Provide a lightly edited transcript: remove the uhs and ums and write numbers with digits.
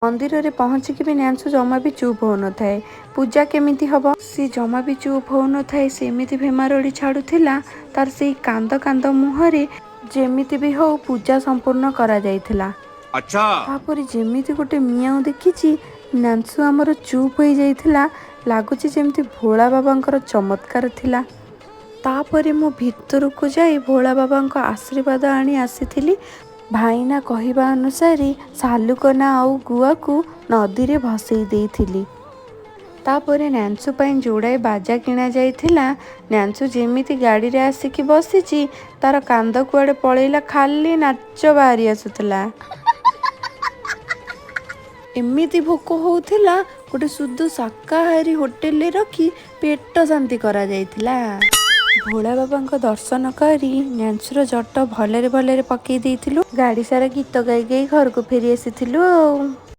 मंदिर रे पहुँचिकी भी न्यांसु जमा भी चुप हो न थाए। पूजा केमिति हब सी जमा भी चुप हो न थाए। सेमिति भेमारड़ी छाड़ुथिला तार से कांद कांद मुहरे जेमिति भी हो पूजा संपूर्ण करा जाइथिला। अच्छा तापरे जेमिति गोटे मियाँ देखिछि न्यांसु आमर चुप हो जाइथिला। लागुछि जेमिति भोला बाबांकर चमत्कार थिला। तापरे मो भितरକୁ जाई भोला बाबांको आशीर्वाद आनी आसीथिली। भाईना कहवा अनुसार सालुकना आउ गुआ को नदी रे भसई देइथिली। तापरे न्यांसु पाई जोड़ाए बाजा किणा जाइथिला। न्यांसु जेमिति गाड़ी रे आसिकी बसिछि तार कांद कुआड़े पळेला, खाली नाच बाहरी आसुथिला। एमिति भोक होउथिला गोटे शुद्ध शाकाहारी होटेल रे रखी पेट शांति करा जाइथिला। भोला बाबांको दर्शन करी न्यांसुर जट भलरे भलरे पकई देइथिलु। गाड़ी सारा गीत गाई गाई घर को फेरी आसीथिलु।